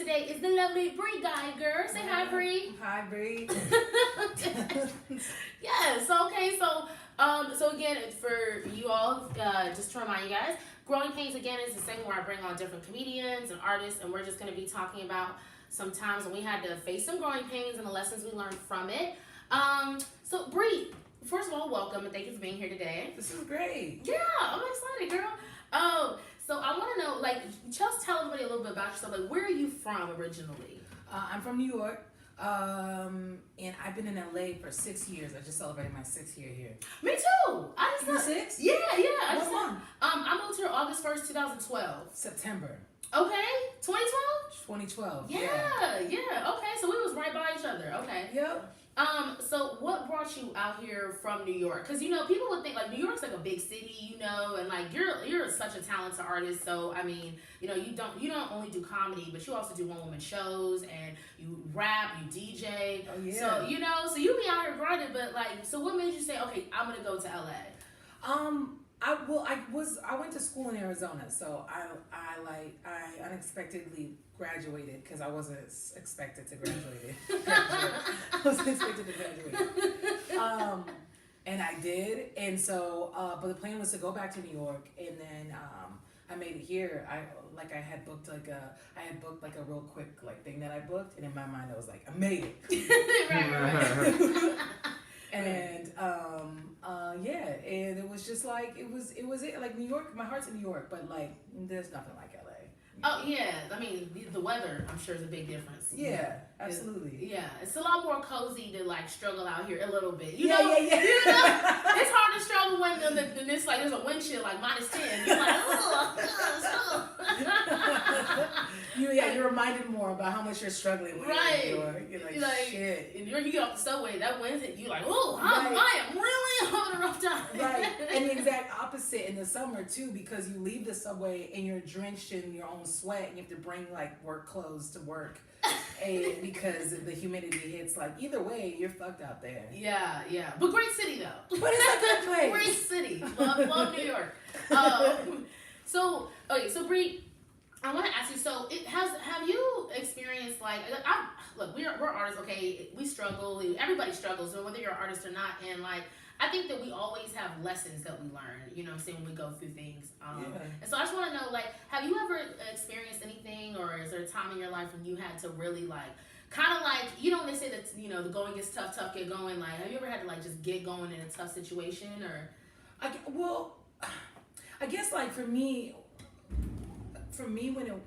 today is the lovely Bri Giger. Say hi, Bri. Hi, Bri. Yes. Okay. So again, for you all, just to remind you guys, Greauxing Pains again is the segment where I bring on different comedians and artists, and we're just going to be talking about some times when we had to face some growing pains and the lessons we learned from it. So Bri, first of all, welcome and thank you for being here today. This is great. Yeah, I'm excited, girl. So I want to know, like, just tell everybody a little bit about yourself. Like, where are you from originally? I'm from New York, and I've been in LA for 6 years. I just celebrated my 6th year here. Me too. I just You 6? Yeah. What month? I moved here August 1st, 2012. September. Okay, 2012. 2012. Yeah. Okay, so we was right by each other. Okay. Yep. So what brought you out here from New York? Because, you know, people would think, like, New York's like a big city, you know, and, like, you're such a talented artist. So, I mean, you know, you don't only do comedy, but you also do one-woman shows, and you rap, you DJ. Oh, yeah. So, you know, so you be out here grinding, but, like, so what made you say, okay, I'm going to go to LA? I went to school in Arizona, so I unexpectedly graduated because I wasn't expected to graduate. I wasn't expected to graduate. And I did, and so but the plan was to go back to New York, and then I made it here. I had booked like a real quick thing that I booked, and in my mind I was like, I made it. Right. And and it was just like it was like New York. My heart's in New York, but like there's nothing like LA. Oh yeah, I mean the weather, I'm sure, is a big difference. Yeah, absolutely. It's a lot more cozy to like struggle out here a little bit. You Yeah. know, it's hard to struggle when it's like there's a wind chill like -10. You're like, oh. You're reminded more about how much you're struggling with. Right. You're like shit. And you get off the subway, that wind's hit you like, oh, I am really having a rough time. Right. And the exact opposite in the summer too, because you leave the subway and you're drenched in your own sweat, and you have to bring like work clothes to work. And because the humidity hits, like either way, you're fucked out there. Yeah. But great city though. But it's a good place. Great city. Love New York. So Bri, I want to ask you. So, have you experienced we're artists, okay? We struggle. Everybody struggles, so whether you're an artist or not. And like, I think that we always have lessons that we learn. You know what I'm saying, when we go through things. And so I just want to know, like, have you ever experienced anything, or is there a time in your life when you had to really like, kind of like, you know, when they say that, you know, the going gets tough, get going. Like, have you ever had to like just get going in a tough situation, or? I guess like for me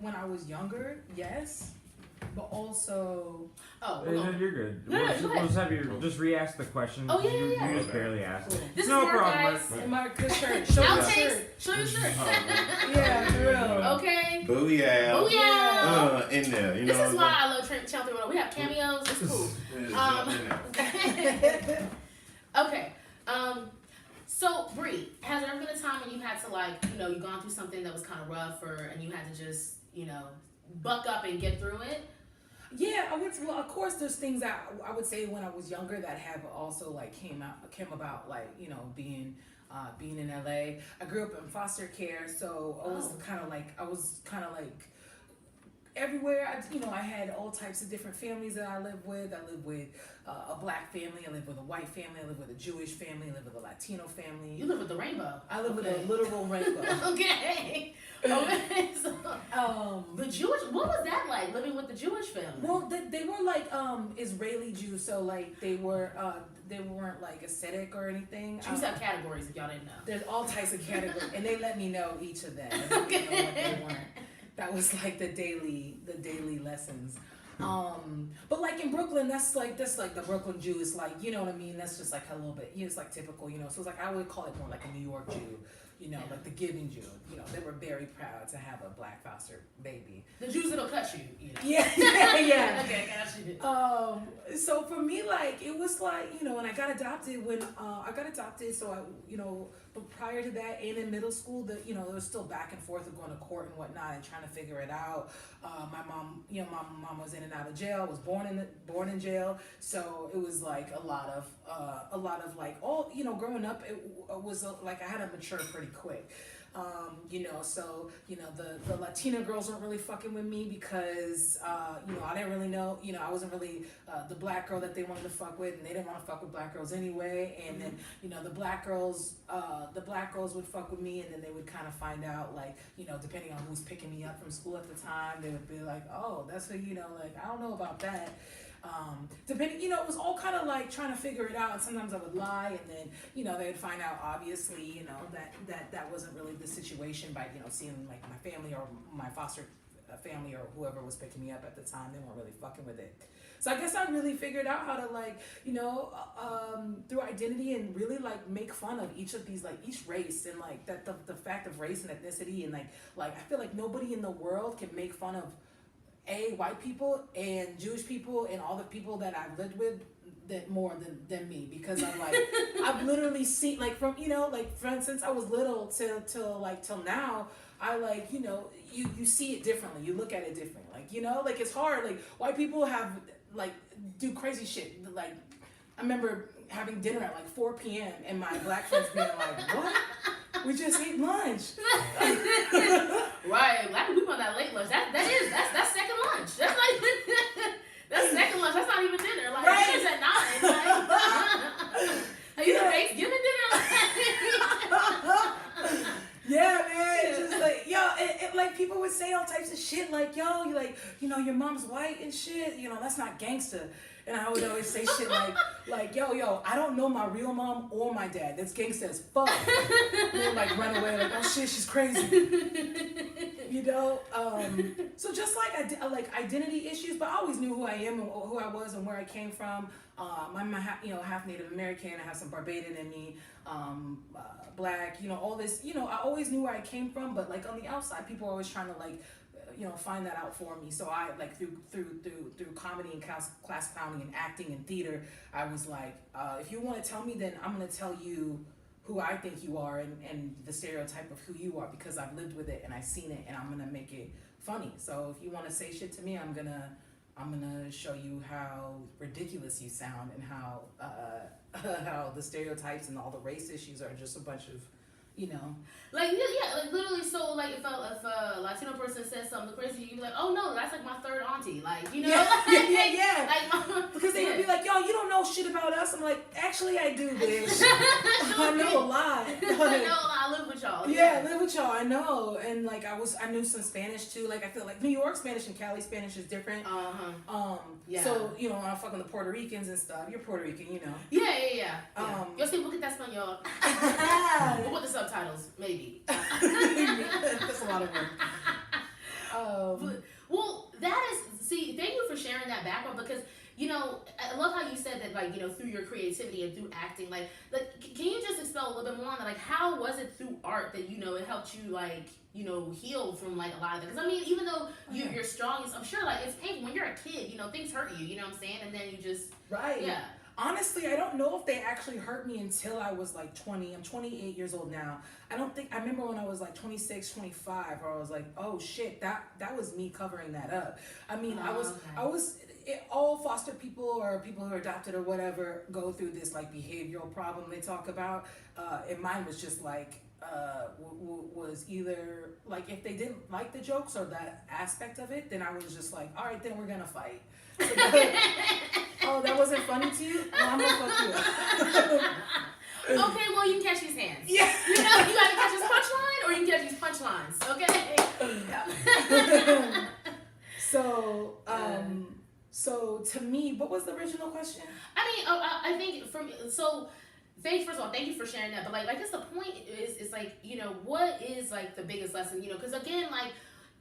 when I was younger, yes, but also you're good. No, We'll just have you just re-ask the question. Oh, yeah. You just barely asked. Cool. This No is work, problem. guys. in my good shirt. Show your shirt. Show your shirt. Yeah, for real. Okay. Booyah. In there, you know. This is why I love Channel 3. We have cameos. It's cool. Okay. So Bri, has there ever been a time when you had to, like, you know, you've gone through something that was kind of rough, and you had to just, you know, buck up and get through it? Yeah, of course there's things that I would say when I was younger that have also like came about, like, you know, being in LA. I grew up in foster care, so I was kind of like everywhere. I had all types of different families that I lived with. I lived with a black family. I lived with a white family. I lived with a Jewish family. I lived with a Latino family. You live with the rainbow. I live with a literal rainbow. Okay. So, the Jewish, what was that like, living with the Jewish family? Well, they were like Israeli Jews, so like they weren't like ascetic or anything. Jews have categories, if y'all didn't know. There's all types of categories, and they let me know each of them. They let me know what they want. That was like the daily lessons. But like in Brooklyn, that's like the Brooklyn Jew is like, you know what I mean? That's just like a little bit, it's like typical, you know. So it's like I would call it more like a New York Jew, you know, like the giving Jew. You know, they were very proud to have a black foster baby. The Jews that'll cut you, you know. Yeah. Okay, got you. So for me, like, it was like, you know, when I got adopted, so I, you know, but prior to that and in middle school, there was still back and forth of going to court and whatnot and trying to figure it out. My mom was in and out of jail, was born in jail. So it was like a lot of like, all, you know, growing up, it was like I had to mature pretty quick. You know, so, you know, the Latina girls weren't really fucking with me because, you know, I didn't really know, you know, I wasn't really the black girl that they wanted to fuck with, and they didn't want to fuck with black girls anyway. And then, you know, the black girls would fuck with me, and then they would kind of find out, like, you know, depending on who's picking me up from school at the time, they would be like, oh, that's who, you know, like, I don't know about that. Depending, you know, it was all kind of like trying to figure it out, and sometimes I would lie, and then, you know, they would find out, obviously, you know, that wasn't really the situation by, you know, seeing like my family or my foster family or whoever was picking me up at the time. They weren't really fucking with it. So I guess I really figured out how to, like, you know, through identity, and really like make fun of each of these, like each race, and like that the fact of race and ethnicity, and like I feel like nobody in the world can make fun of white people and Jewish people and all the people that I've lived with that more than me, because I'm like I've literally seen, like, from, you know, like since I was little till now, I, like, you know, you see it differently, you look at it differently, like, you know, like it's hard, like white people have like do crazy shit, like I remember having dinner at like 4 p.m. and my black friends being like, what? We just ate lunch. Right, black people on that late lunch. That's second lunch. That's like that's second lunch. That's not even dinner. Like Right. dinner's at 9. Like, you know, Thanksgiving dinner. Yeah, man. It's just like, yo, it like people would say all types of shit, like, yo, you like, you know, your mom's white and shit, you know, that's not gangster. And I would always say shit like, yo, I don't know my real mom or my dad. That's gangsta as fuck. And then like run away, like, oh shit, she's crazy. You know? So just like identity issues, but I always knew who I am and who I was and where I came from. I'm half Native American. I have some Barbadian in me. Black, you know, all this, you know, I always knew where I came from, but like on the outside, people are always trying to like, you know, find that out for me. So I, like, through comedy and class clowning and acting and theater, I was like, if you want to tell me, then I'm going to tell you who I think you are, and the stereotype of who you are, because I've lived with it and I've seen it, and I'm going to make it funny. So if you want to say shit to me, I'm going to show you how ridiculous you sound, and how how the stereotypes and all the race issues are just a bunch of, you know, Like, yeah, like literally. So like if a Latino person says something crazy, you be like, oh no, that's like my third auntie. Like, you know, yeah. Like, Because they would be like, yo, you don't know shit about us. I'm like, actually I do, bitch. I know a lot. I know, I live with y'all. Yeah, I live with y'all, I know. And like I knew some Spanish too. Like I feel like New York Spanish and Cali Spanish is different. Yeah. So, you know, when I'm fucking the Puerto Ricans and stuff, you're Puerto Rican, you know. Yeah. Yo sí, look at that Espanol. But with the subtitles, maybe. That's a lot of work. Well, that is, see, thank you for sharing that background, because, you know, I love how you said that, like, you know, through your creativity and through acting, like can you just expel a little bit more on that? Like, how was it through art that, you know, it helped you, like, you know, heal from, like, a lot of that? Because, I mean, even though you're strong, I'm sure, like, it's painful. When you're a kid, you know, things hurt you, you know what I'm saying? And then you just, right. Yeah. Honestly, I don't know if they actually hurt me until I was like 20. I'm 28 years old now. I remember when I was like 26, 25, where I was like, oh shit, that was me covering that up. I mean, all foster people or people who are adopted or whatever go through this like behavioral problem they talk about. And mine was just like, was either like, if they didn't like the jokes or that aspect of it, then I was just like, all right, then we're gonna fight. Oh, that wasn't funny to you? Well, I'm gonna fuck you. Okay, well, you can catch these hands. Yeah. You know, you gotta catch this punchline, or you can catch these punchlines, okay? So to me, what was the original question? I think first of all, thank you for sharing that. But like, I guess the point is like, you know, what is like the biggest lesson, you know, because again, like,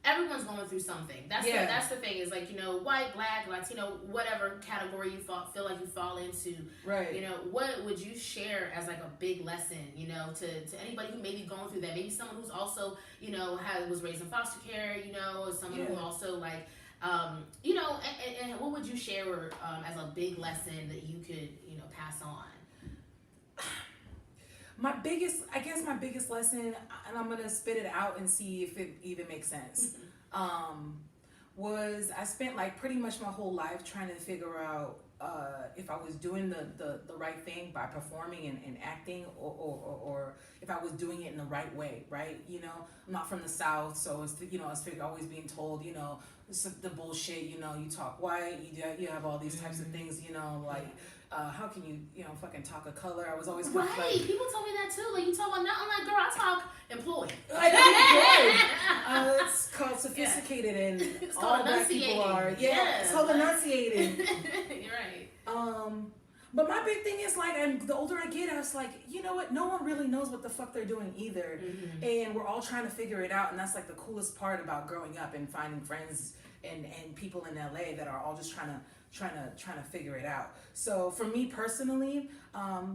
everyone's going through something. That's the thing, is like, you know, white, black, Latino, whatever category you feel like you fall into. Right. You know, what would you share as like a big lesson, you know, to anybody who may be going through that? Maybe someone who's also, you know, was raised in foster care, you know, or someone who also like, you know, and what would you share as a big lesson that you could, you know, pass on? My biggest lesson, and I'm gonna spit it out and see if it even makes sense, was I spent like pretty much my whole life trying to figure out if I was doing the right thing by performing and acting, or if I was doing it in the right way, right? You know, I'm not from the South, so it's, you know, it's always being told, you know, the bullshit, you know, you talk white, you have all these types of things, you know, like, how can you know, fucking talk a color? I was always right. Like, People told me that too. Like, you talk about nothing. I'm like, girl, I talk employed. It's called sophisticated, and it's all called black people are. Yeah, it's called enunciating. You're right. But my big thing is like, and the older I get, I was like, you know what? No one really knows what the fuck they're doing either, and we're all trying to figure it out. And that's like the coolest part about growing up and finding friends and people in LA that are all just trying to figure it out. So for me personally,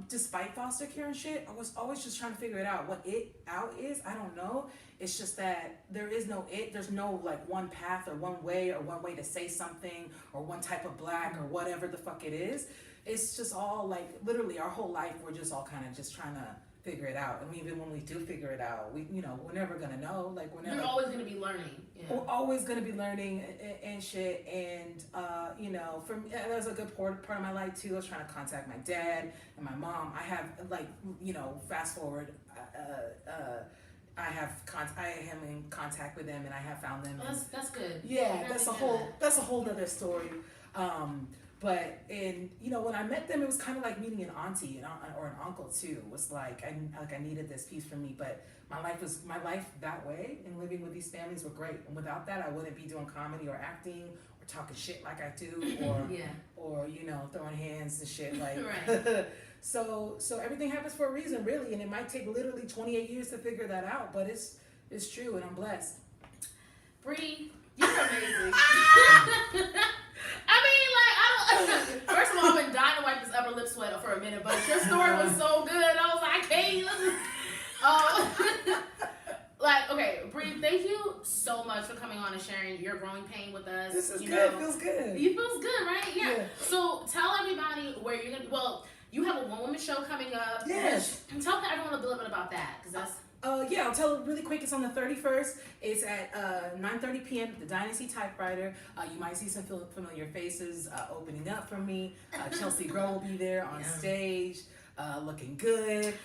despite foster care and shit, I was always just trying to figure it out. What it out is, I don't know. It's just that there is no it. There's no like one path or one way to say something or one type of black or whatever the fuck it is. It's just all like literally our whole life. We're just all kind of just trying to figure it out. And even when we do figure it out, we're never gonna know. Like you're always gonna be learning. Yeah. We're always gonna be learning and shit. And you know, that was a good part of my life too. I was trying to contact my dad and my mom. I have like, you know, fast forward. I am in contact with them, and I have found them. Oh, that's good. Yeah, that's a whole other story. But you know, when I met them, it was kind of like meeting an auntie or an uncle too. It was like I needed this piece from me, but my life that way and living with these families were great. And without that, I wouldn't be doing comedy or acting or talking shit like I do, or you know, throwing hands and shit like. Right. So everything happens for a reason, really, and it might take literally 28 years to figure that out, but it's true, and I'm blessed. Bri, you're amazing. I mean, like, first of all, I've been dying to wipe this upper lip sweat for a minute, but your story was so good. I was like, I can't. Like, okay, Bri, thank you so much for coming on and sharing your growing pain with us. This is good. Feels good. You feels good, right? Yeah. So tell everybody where you're gonna. Well, you have a one-woman show coming up. Yes. And tell everyone a little bit about that, because that's. Yeah, I'll tell it really quick. It's on the 31st. It's at 9:30 p.m. at the Dynasty Typewriter. You might see some familiar faces opening up for me. Chelse Greaux will be there on stage, looking good.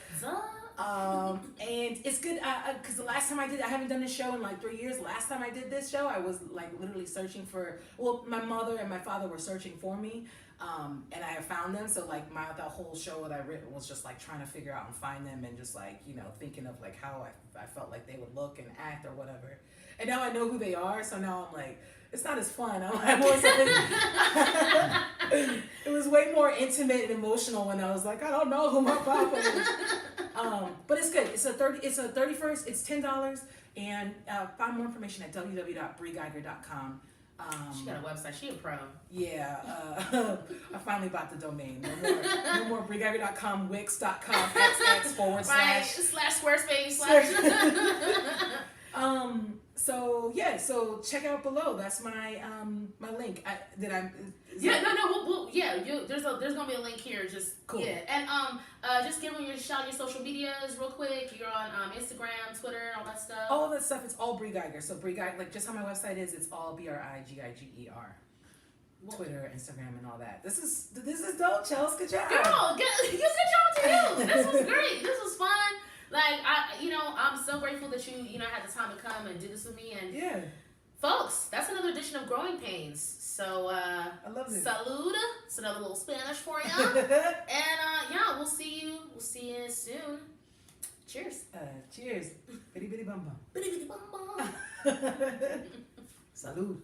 And it's good because the last time I haven't done this show in like 3 years. Last time I did this show, I was like literally searching for. Well, my mother and my father were searching for me. And I have found them, so like the whole show that I written was just like trying to figure out and find them, and just like, you know, thinking of like how I felt like they would look and act or whatever. And now I know who they are, so now I'm like, it's not as fun. It was way more intimate and emotional when I was like, I don't know who my papa is. But it's good. It's a 31st. It's $10, and find more information at www.brigiger.com. She got a website. She a pro. Yeah. I finally bought the domain. No more brigiger.com, wix.com, // Right. /Squarespace. So yeah, so check out below. That's my my link. There's gonna be a link here. Just cool. Yeah, and just give them your shout your social medias real quick. You're on Instagram, Twitter, all that stuff. All that stuff. It's all Bri Giger. So Bri Giger, like just how my website is. It's all BRIGIGER. Twitter, Instagram, and all that. This is dope, Chelse. Good job. Girl, good job to you. This was great. This was fun. Like I'm so grateful that you had the time to come and do this with me. And yeah, folks, that's another edition of Growing Pains. So I love it. Salud. It's another little Spanish for you. And we'll see you soon. Cheers. Cheers. Bitty bitty bum bum. Bitty bitty bum bum. Salud.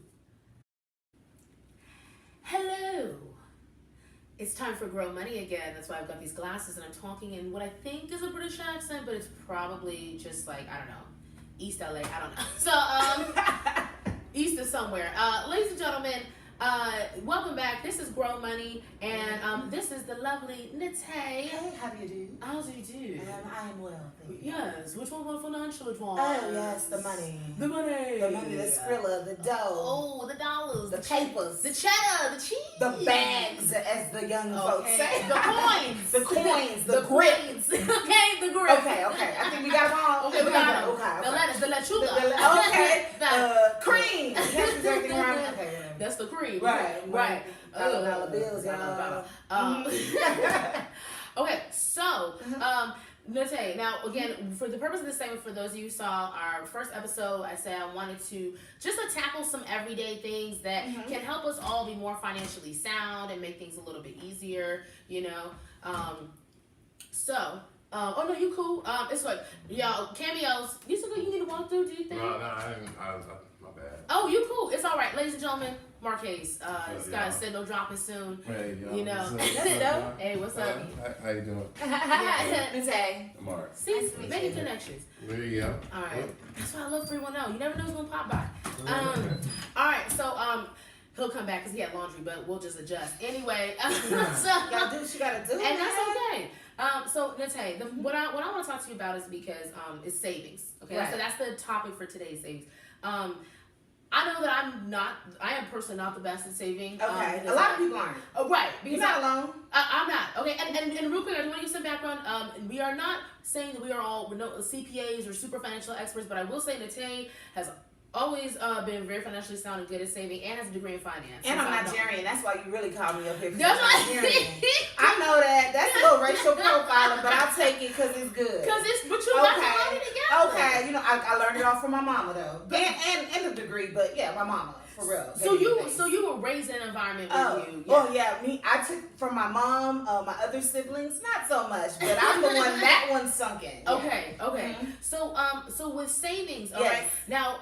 Hello. It's time for Greaux Money again. That's why I've got these glasses and I'm talking in what I think is a British accent, but it's probably just like, I don't know, East LA. I don't know. So, East of somewhere. Ladies and gentlemen, welcome back. This is Greaux Money, and this is the lovely Nnete. Hey, how do you do? How do you do? I am well, thank you. Yes, which one financial advice? Oh, yes, the money. The money. The money, the skrilla, the dough. Oh, the dollars. The papers. The cheddar, the cheese. The bags, as the young folks say. The coins. The coins, the grip. Okay, the grip. Okay, I think we got them all. Okay, we got them. Okay. The lettuce, the lechuga. Okay. The Cream. Yes, everything around. Okay. That's the cream. Right. $1 bills, Dollar. y'all. Okay, so Nnete, now again, for the purpose of this segment, for those of you who saw our first episode, I said I wanted to just tackle some everyday things that can help us all be more financially sound and make things a little bit easier, you know. Oh no, you cool. It's like, y'all, cameos. You still you need to walk through? Do you think? No, I didn't. My bad. Oh, you cool. It's all right, ladies and gentlemen. Marquez, this guy said no dropping soon. Hey, y'all. You know. Let's go. Hey, what's up? How you doing? Nnete. I'm alright. See, Nice to meet making you. connections. There you go. All right. That's why I love 310. You never know who's gonna pop by. All right. So he'll come back because he had laundry, but we'll just adjust anyway. You gotta do what you gotta do. And that's okay. So Nnete, what I want to talk to you about is because it's savings. Okay, Right. so that's the topic for today's savings. I know that I am personally not the best at saving. Okay. A lot of people aren't. Oh, right. You're Because not alone. I'm not. Okay, and real quick, I just want to give some background. We are not saying that we are all CPAs or super financial experts, but I will say Nnete has always been very financially sound and good at saving, and has a degree in finance. And So I'm Nigerian. That's why you really called me up here. 'Cause That's I'm Nigerian. I know that. That's a little racial profiling, but I'll take it because it's good. But you got the money together. Okay. You know, I learned it all from my mama though, and a degree, but yeah, my mama for real. So you were raised in an environment where Oh yeah, me. I took from my mom, my other siblings, not so much, but I'm the one that one sunk in. Yeah. Okay. Mhm. So with savings, all Yes. right. Now,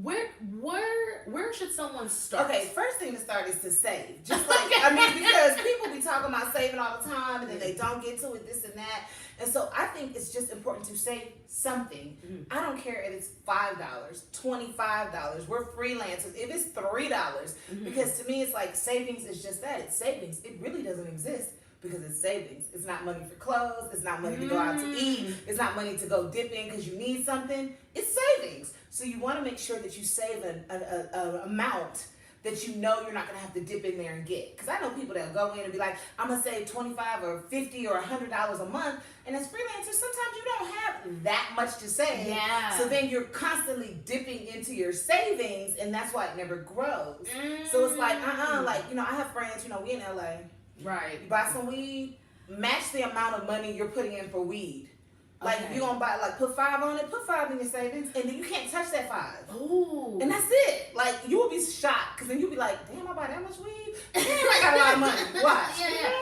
where should someone start? Okay, first thing to start is to save. Just like, I mean, because people be talking about saving all the time and then they don't get to it, this and that. And so I think it's just important to save something. I don't care if it's $5, $25. We're freelancers. If it's $3, because to me it's like savings is just that. It's savings. It really doesn't exist because it's savings. It's not money for clothes. It's not money to go out to eat. It's not money to go dipping because you need something. It's savings. So you want to make sure that you save an amount that you know you're not going to have to dip in there and get. Because I know people that go in and be like, I'm going to save $25 or $50 or $100 a month. And as freelancers, sometimes you don't have that much to save. Yeah. So then you're constantly dipping into your savings, and that's why it never grows. So it's like, like, you know, I have friends, you know, we in LA. Right. You buy some weed, match the amount of money you're putting in for weed. Like, Okay. if you're going to buy, like, put 5 on it, put 5 in your savings, and then you can't touch that 5. Ooh. And that's it. Like, you will be shocked, because then you'll be like, damn, I buy that much weed? Damn, I got a lot of money. Watch. Yeah.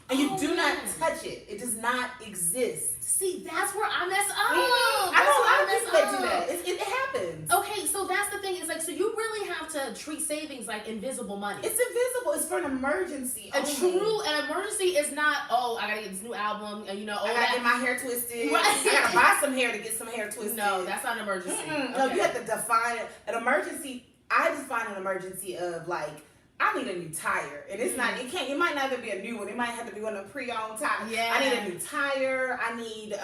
And you do not touch it. It does not exist. See, that's where I mess up. I know a lot of people that do that. It happens. Okay, so that's the thing. Is like, so you really have to treat savings like invisible money. It's invisible. It's for an emergency. An emergency is not, oh, I gotta get this new album, and you know, I gotta get my hair twisted. Right. I gotta buy some hair to get some hair twisted. No, that's not an emergency. No, you have to define it. An emergency, I define an emergency of like, I need a new tire. And it's not, it might not even be a new one. It might have to be one of the pre-owned tires. Yeah. I need a new tire. I need,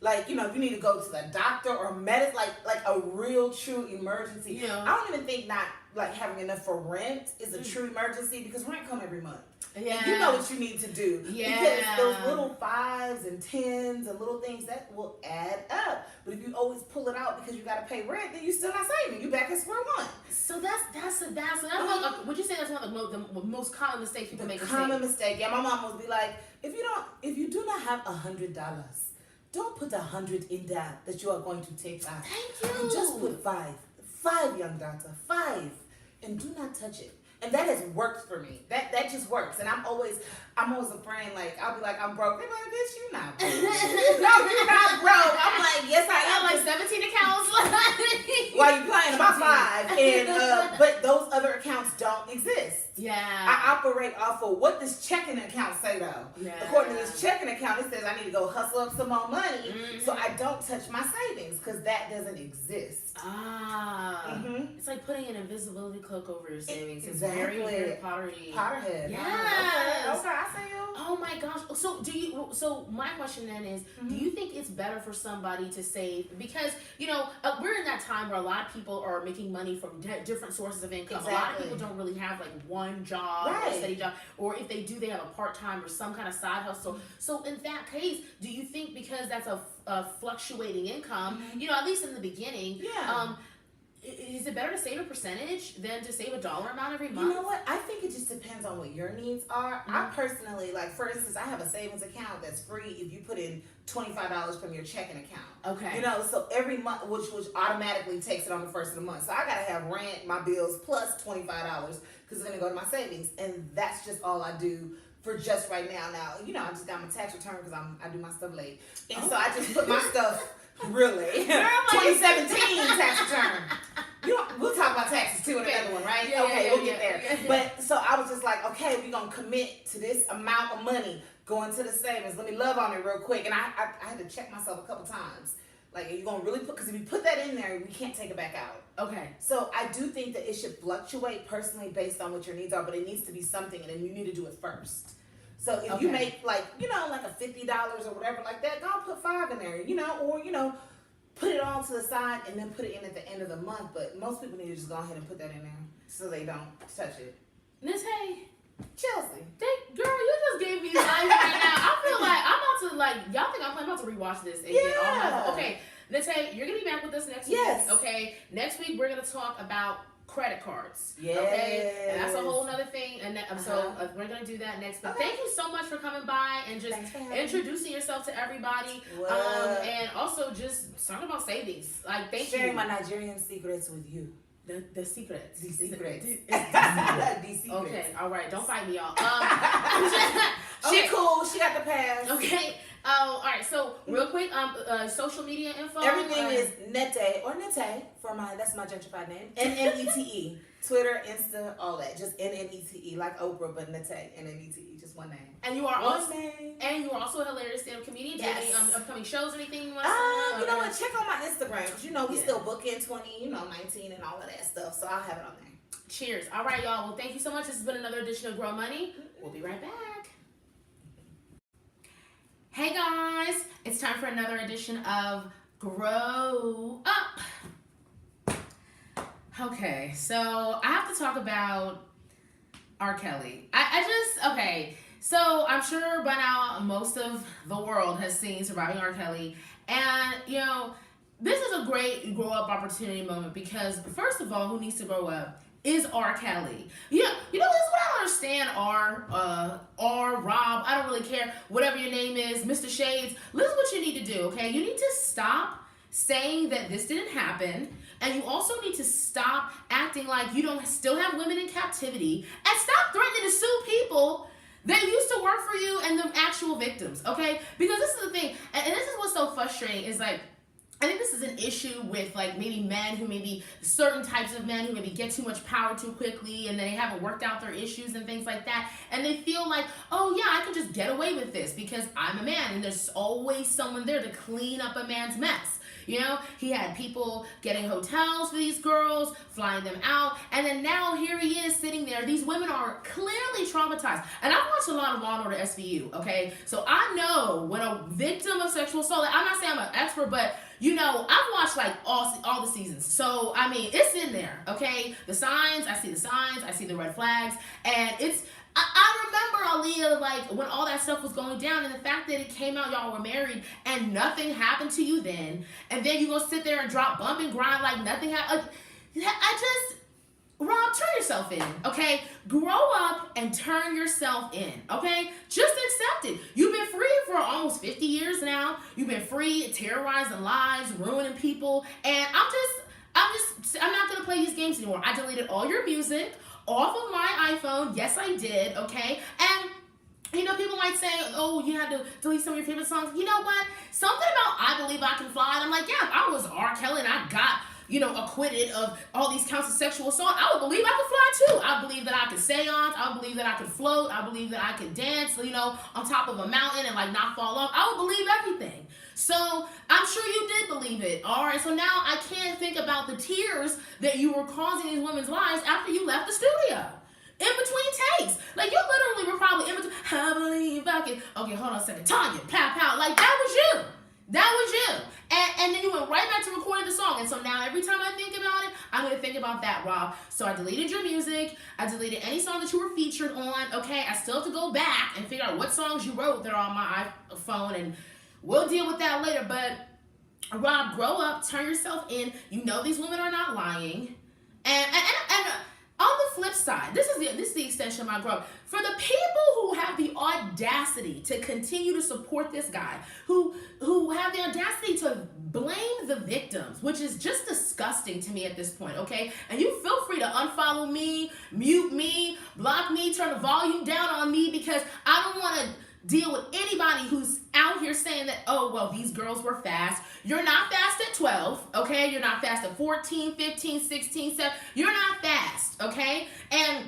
like, you know, if you need to go to the doctor or like a real true emergency. Yeah. I don't even think not like having enough for rent is a true emergency because rent come every month. Yeah. And you know what you need to do. Yeah. Because those little 5s and 10s and little things that will add up. But if you always pull it out because you got to pay rent, then you still not saving. You back at square one. So that's would you say that's one of the most common mistakes people make? Common mistake. Yeah, my mom would be like, if you do not have $100, don't put 100 in that you are going to take out. Thank you. Just put 5, young daughter, 5, and do not touch it. And that has worked for me. That just works. And I'm always afraid, like, I'll be like, I'm broke. They're like, bitch, you not broke. No, you're not broke. I'm like, yes, I am. I have like 17 accounts. While you playing about 5. And but those other accounts don't exist. Yeah. I operate off of what this checking account say though. Yeah. According to this checking account, it says I need to go hustle up some more money, so I don't touch my savings because that doesn't exist. It's like putting an invisibility cloak over your savings. Exactly. It's very pottery. Potterhead. Yes. Okay, I see you. Oh my gosh. So my question then is, do you think it's better for somebody to save? Because, you know, we're in that time where a lot of people are making money from different sources of income. Exactly. A lot of people don't really have like one job or a steady job, or if they do, they have a part-time or some kind of side hustle. So in that case, do you think because that's a fluctuating income, you know, at least in the beginning, is it better to save a percentage than to save a dollar amount every month? You know what? I think it just depends on what your needs are. I personally, like, for instance, I have a savings account that's free if you put in $25 from your checking account. Okay. You know, so every month, which automatically takes it on the first of the month. So I gotta have rent, my bills, plus $25 because it's gonna go to my savings, and that's just all I do for just right now. Now, you know, I just got my tax return because I do my stuff late, and so I just put my stuff. Really? 2017 tax return. We'll talk about taxes too in another one, right? Yeah, okay, yeah, we'll get there. But so I was just like, okay, we're gonna commit to this amount of money going to the savings. Let me love on it real quick. And I had to check myself a couple times. Like, are you gonna really put? Because if you put that in there, we can't take it back out. Okay. So I do think that it should fluctuate personally based on what your needs are, but it needs to be something, and then you need to do it first. So if you make like a $50 or whatever like that, go put $5 in there, or put it all to the side and then put it in at the end of the month. But most people need to just go ahead and put that in there so they don't touch it. Nnete, Chelsea, girl, you just gave me life right now. I feel like I'm about to y'all think I'm about to rewatch this and get all my. Okay, Nnete, you're gonna be back with us next week. Yes. Okay, next week we're gonna talk about credit cards. Yes. Okay, and that's a whole nother thing. And so we're gonna do that next. But thank you so much for coming by and just introducing yourself to everybody. And also just talking about savings. Like, thank you. Sharing my Nigerian secrets with you. The secrets. The secrets. The secrets. Okay, all right. Don't fight me, y'all. She cool. She got the pass. Okay. All right. So real quick, social media info. Everything is Nnete or Nnete that's my gentrified name. Nnete. Twitter, Insta, all that. Just Nnete, like Oprah, but Nnete. Nnete, just one name. And you are one name. And you are also a hilarious stand-up comedian. Do you have any upcoming shows, anything you want to You know what? Check on my Instagram because we still book in 20, 19, and all of that stuff. So I'll have it on there. Cheers. All right, y'all. Well, thank you so much. This has been another edition of Greaux Money. We'll be right back. Hey guys, it's time for another edition of Greaux Up. Okay, so I have to talk about R. Kelly. So I'm sure by now most of the world has seen Surviving R. Kelly, and this is a great grow up opportunity moment because first of all, who needs to grow up is R. Kelly. This is what I don't understand. Rob, I don't really care, whatever your name is, Mr. Shades. Listen, what you need to do, okay? You need to stop saying that this didn't happen, and you also need to stop acting like you don't still have women in captivity, and stop threatening to sue people that used to work for you and the actual victims, okay? Because this is the thing, and this is what's so frustrating, is like, I think this is an issue with like maybe men who maybe certain types of men who maybe get too much power too quickly and they haven't worked out their issues and things like that. And they feel like, oh yeah, I can just get away with this because I'm a man and there's always someone there to clean up a man's mess. He had people getting hotels for these girls, flying them out, and then now here he is sitting there. These women are clearly traumatized. And I've watched a lot of Law and Order SVU, okay? So I know when a victim of sexual assault, I'm not saying I'm an expert, but I've watched like all the seasons. So, I mean, it's in there, okay? I see the red flags, and I remember Aaliyah, like, when all that stuff was going down, and the fact that it came out y'all were married, and nothing happened to you then, and then you gonna sit there and drop bump and grind like nothing happened. Rob, turn yourself in, okay? Grow up and turn yourself in, okay? Just accept it. You've been free for almost 50 years now. You've been free, terrorizing lives, ruining people, and I'm not gonna play these games anymore. I deleted all your music off of my iPhone. Yes, I did, okay? And people might say, oh, you had to delete some of your favorite songs. You know what? Something about I Believe I Can Fly. And I'm like, yeah, if I was R. Kelly and I got, acquitted of all these counts of sexual assault, I would believe I could fly too. I believe that I could seance. I believe that I could float. I believe that I could dance, on top of a mountain and like not fall off. I would believe everything. So I'm sure you did believe it. All right. So now I can't think about the tears that you were causing these women's lives after you left the studio. In between takes. Like, you literally were probably in between. I believe I can. Okay, hold on a second. Tanya, pow, pow. Like, that was you. That was you. And then you went right back to recording the song. And so now every time I think about it, I'm going to think about that, Rob. So I deleted your music. I deleted any song that you were featured on. Okay, I still have to go back and figure out what songs you wrote that are on my iPhone. And we'll deal with that later. But Rob, grow up, turn yourself in. You know these women are not lying. And on the flip side, this is the extension of my growth. For the people who have the audacity to continue to support this guy, who have the audacity to blame the victims, which is just disgusting to me at this point, okay? And you feel free to unfollow me, mute me, block me, turn the volume down on me, because I don't want to deal with anybody who's out here saying that, oh, well, these girls were fast. You're not fast at 12, okay? You're not fast at 14, 15, 16, 17. You're not fast, okay? And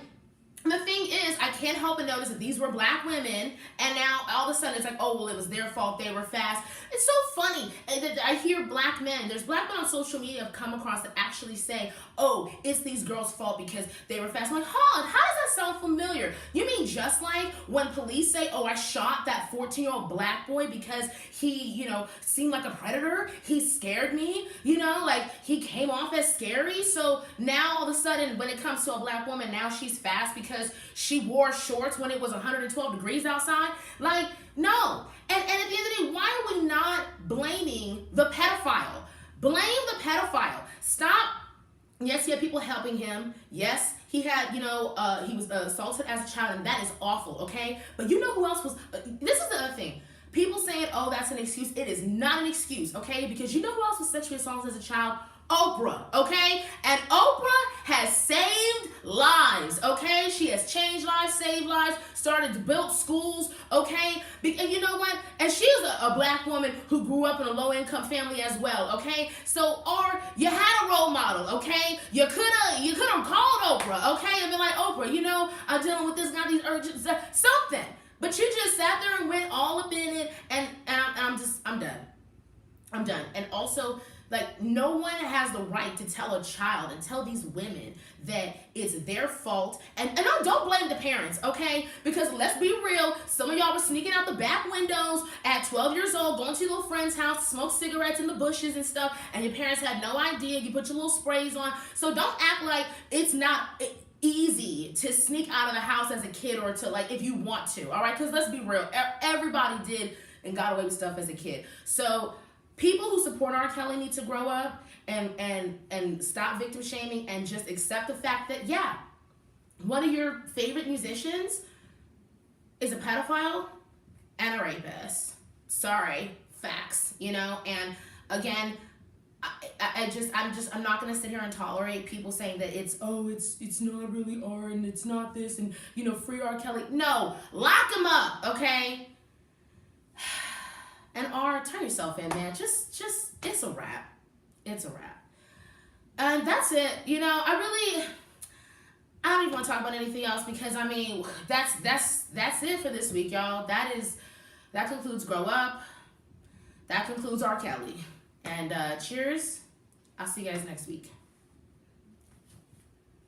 the thing is, I can't help but notice that these were black women, and now all of a sudden it's like, oh, well, it was their fault, they were fast. It's so funny that I hear black men, there's black men on social media I've come across that actually say, oh, it's these girls' fault because they were fast. I'm like, hold on, how does that sound familiar? You mean just like when police say, oh, I shot that 14-year-old black boy because he, seemed like a predator, he scared me, like he came off as scary, so now all of a sudden when it comes to a black woman, now she's fast because she wore shorts when it was 112 degrees outside? Like, no. And at the end of the day, why are we not blaming the pedophile? Blame the pedophile. Stop. Yes, he had people helping him. Yes, he had, he was assaulted as a child, and that is awful, okay? But you know who else was, this is the other thing. People saying, oh, that's an excuse. It is not an excuse, okay? Because you know who else was sexually assaulted as a child? Oprah, okay? And Oprah has saved lives, okay? She has changed lives, saved lives, started to build schools, okay? And you know what? And she is a black woman who grew up in a low-income family as well, okay? So, or you had a role model, okay? You could have called Oprah, okay? And been like, Oprah, I'm dealing with this, got these urgent, something. But you just sat there and went all up in it, and I'm done. I'm done. And also, like, no one has the right to tell a child and tell these women that it's their fault. And don't blame the parents, okay? Because let's be real, some of y'all were sneaking out the back windows at 12 years old, going to your little friend's house, smoke cigarettes in the bushes and stuff, and your parents had no idea. You put your little sprays on. So don't act like it's not easy to sneak out of the house as a kid, or to, like, if you want to, all right? Because let's be real, everybody did and got away with stuff as a kid. So people who support R. Kelly need to grow up and stop victim shaming and just accept the fact that, yeah, one of your favorite musicians is a pedophile and a rapist. Sorry, facts, and again, I'm not gonna sit here and tolerate people saying that it's not really art and it's not this and free R. Kelly. No, lock him up, okay? And R, turn yourself in, man. Just it's a wrap. It's a wrap. And that's it. I don't even want to talk about anything else, because that's it for this week, y'all. That concludes Grow Up. That concludes R. Kelly. And cheers. I'll see you guys next week.